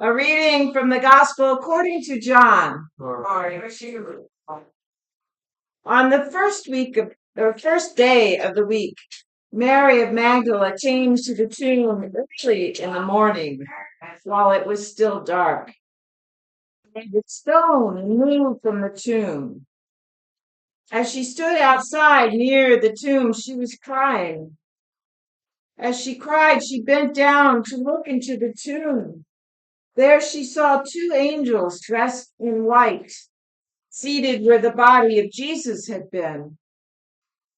A reading from the Gospel according to John. On the first day of the week, Mary of Magdala came to the tomb early in the morning, while it was still dark. The stone moved from the tomb. As she stood outside near the tomb, she was crying. As she cried, she bent down to look into the tomb. There she saw two angels dressed in white, seated where the body of Jesus had been,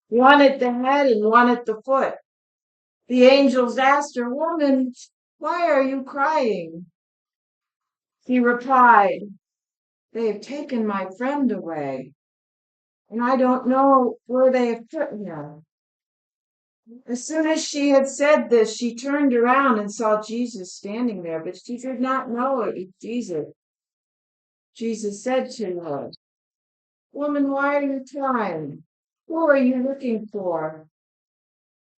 one at the head and one at the foot. The angels asked her, "Woman, why are you crying?" She replied, "They have taken my friend away, and I don't know where they have put him." As soon as she had said this, she turned around and saw Jesus standing there, but she did not know it was Jesus. Jesus said to her, "Woman, why are you crying? Who are you looking for?"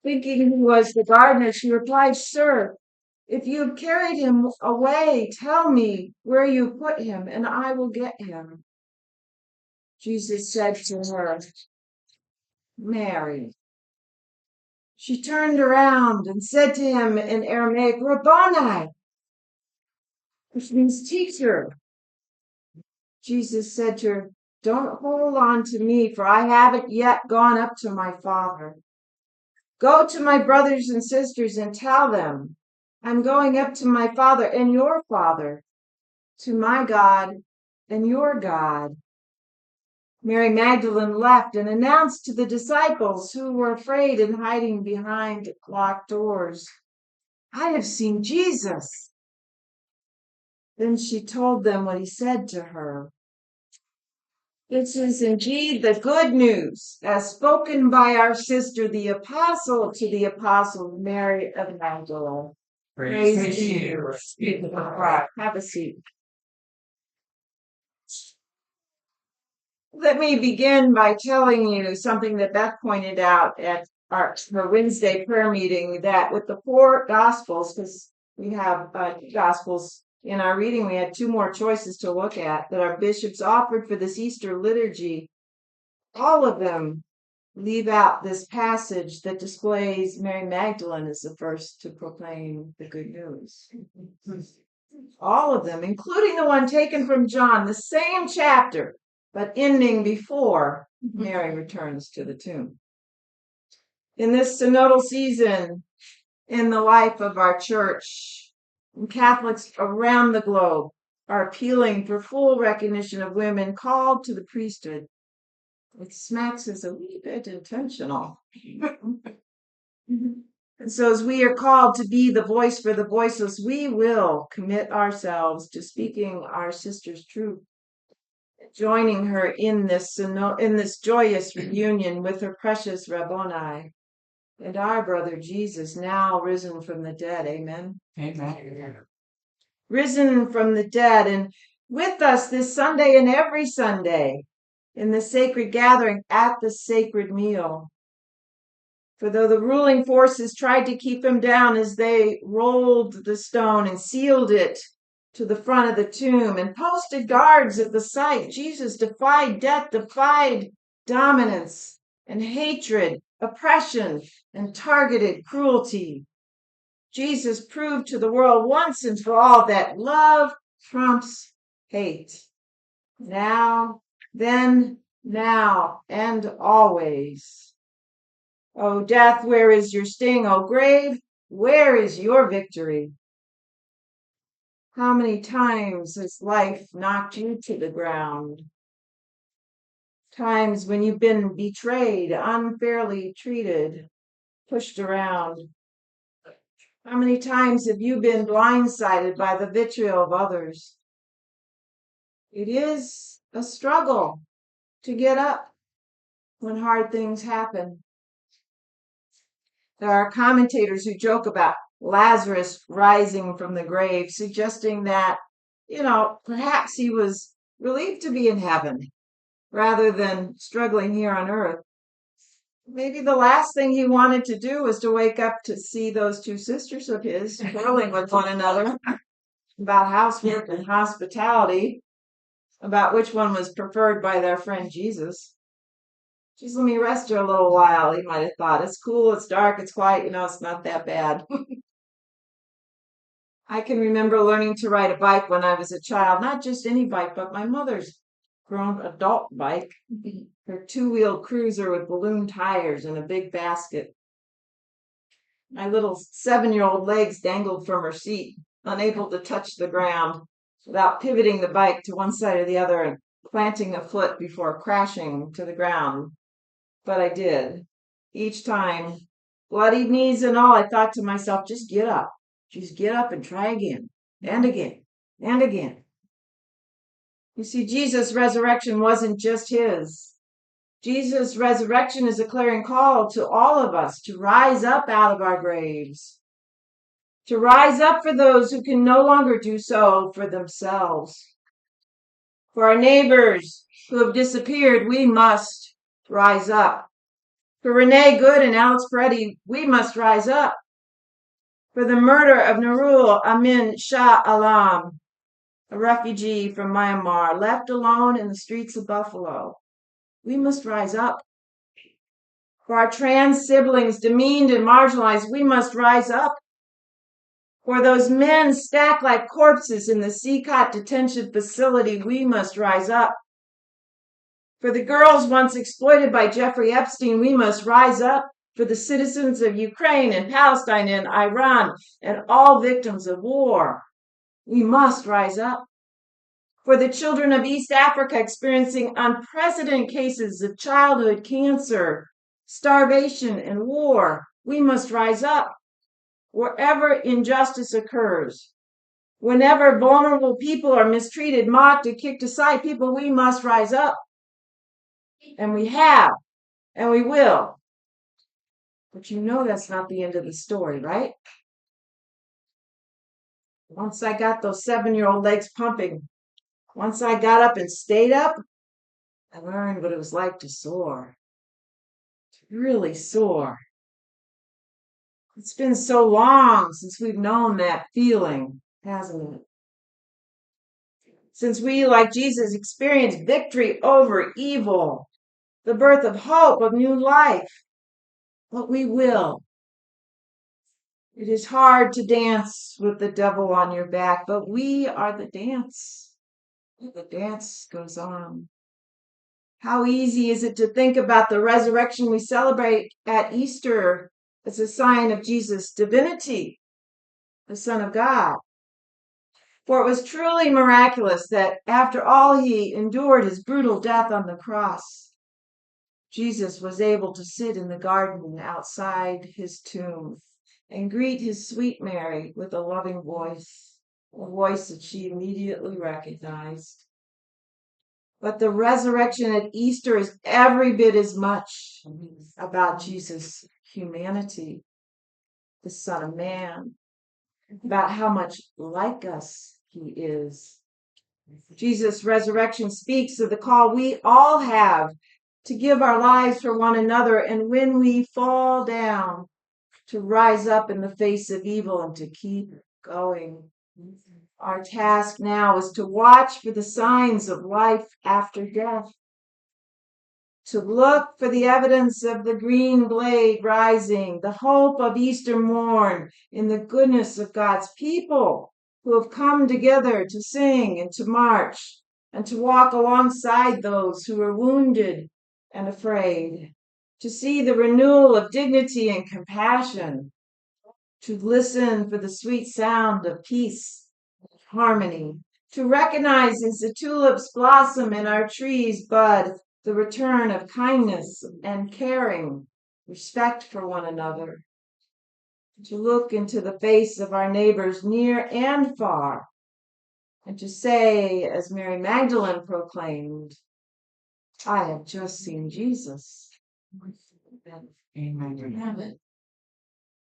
Thinking he was the gardener, she replied, "Sir, if you have carried him away, tell me where you put him, and I will get him." Jesus said to her, "Mary." She turned around and said to him in Aramaic, "Rabboni," which means teacher. Jesus said to her, "Don't hold on to me, for I haven't yet gone up to my Father. Go to my brothers and sisters and tell them, I'm going up to my Father and your Father, to my God and your God." Mary Magdalene left and announced to the disciples, who were afraid and hiding behind locked doors, "I have seen Jesus." Then she told them what he said to her. This is indeed the good news, as spoken by our sister, the apostle, to the apostle Mary of Magdala. Praise to you, Spirit of Christ. Have a seat. Let me begin by telling you something that Beth pointed out at her Wednesday prayer meeting, that with the four Gospels, because we have Gospels in our reading, we had two more choices to look at that our bishops offered for this Easter liturgy. All of them leave out this passage that displays Mary Magdalene as the first to proclaim the good news. All of them, including the one taken from John, the same chapter, but ending before Mary returns to the tomb. In this synodal season, in the life of our church, Catholics around the globe are appealing for full recognition of women called to the priesthood. It smacks as a wee bit intentional. And so as we are called to be the voice for the voiceless, we will commit ourselves to speaking our sister's truth, joining her in this joyous reunion with her precious Rabboni and our brother Jesus, now risen from the dead. Amen. Amen. Risen from the dead and with us this Sunday and every Sunday in the sacred gathering at the sacred meal. For though the ruling forces tried to keep him down as they rolled the stone and sealed it to the front of the tomb and posted guards at the site, Jesus defied death, defied dominance and hatred, oppression, and targeted cruelty. Jesus proved to the world once and for all that love trumps hate. Now, then, now, and always. O death, where is your sting? O grave, where is your victory? How many times has life knocked you to the ground? Times when you've been betrayed, unfairly treated, pushed around. How many times have you been blindsided by the vitriol of others? It is a struggle to get up when hard things happen. There are commentators who joke about Lazarus rising from the grave, suggesting that, perhaps he was relieved to be in heaven rather than struggling here on earth. Maybe the last thing he wanted to do was to wake up to see those two sisters of his quarreling with one another. about housework and hospitality, about which one was preferred by their friend Jesus. Just let me rest her a little while, he might have thought. It's cool, it's dark, it's quiet, it's not that bad. I can remember learning to ride a bike when I was a child, not just any bike, but my mother's grown adult bike, her two-wheeled cruiser with balloon tires and a big basket. My little 7-year-old legs dangled from her seat, unable to touch the ground, without pivoting the bike to one side or the other and planting a foot before crashing to the ground. But I did. Each time, bloodied knees and all, I thought to myself, just get up. Just get up and try again, and again, and again. You see, Jesus' resurrection wasn't just his. Jesus' resurrection is a clarion call to all of us to rise up out of our graves, to rise up for those who can no longer do so for themselves. For our neighbors who have disappeared, we must rise up. For Renee Good and Alex Peretti, we must rise up. For the murder of Nurul Amin Shah Alam, a refugee from Myanmar, left alone in the streets of Buffalo, we must rise up. For our trans siblings demeaned and marginalized, we must rise up. For those men stacked like corpses in the CCOT detention facility, we must rise up. For the girls once exploited by Jeffrey Epstein, we must rise up. For the citizens of Ukraine and Palestine and Iran and all victims of war, we must rise up. For the children of East Africa experiencing unprecedented cases of childhood cancer, starvation, and war, we must rise up. Wherever injustice occurs, whenever vulnerable people are mistreated, mocked, and kicked aside, we must rise up. And we have, and we will. But that's not the end of the story, right? Once I got those 7-year-old legs pumping, once I got up and stayed up, I learned what it was like to soar. To really soar. It's been so long since we've known that feeling, hasn't it? Since we, like Jesus, experienced victory over evil, the birth of hope, of new life. But we will. It is hard to dance with the devil on your back, but we are the dance. The dance goes on. How easy is it to think about the resurrection we celebrate at Easter as a sign of Jesus' divinity, the Son of God? For it was truly miraculous that after all he endured his brutal death on the cross, Jesus was able to sit in the garden outside his tomb and greet his sweet Mary with a loving voice, a voice that she immediately recognized. But the resurrection at Easter is every bit as much about Jesus' humanity, the Son of Man, about how much like us he is. Jesus' resurrection speaks of the call we all have to give our lives for one another, and when we fall down, to rise up in the face of evil and to keep going. Our task now is to watch for the signs of life after death, to look for the evidence of the green blade rising, the hope of Easter morn in the goodness of God's people who have come together to sing and to march and to walk alongside those who are wounded and afraid, to see the renewal of dignity and compassion, to listen for the sweet sound of peace, harmony, to recognize as the tulips blossom and our trees bud the return of kindness and caring, respect for one another, to look into the face of our neighbors near and far, and to say, as Mary Magdalene proclaimed, I have just seen Jesus. Amen.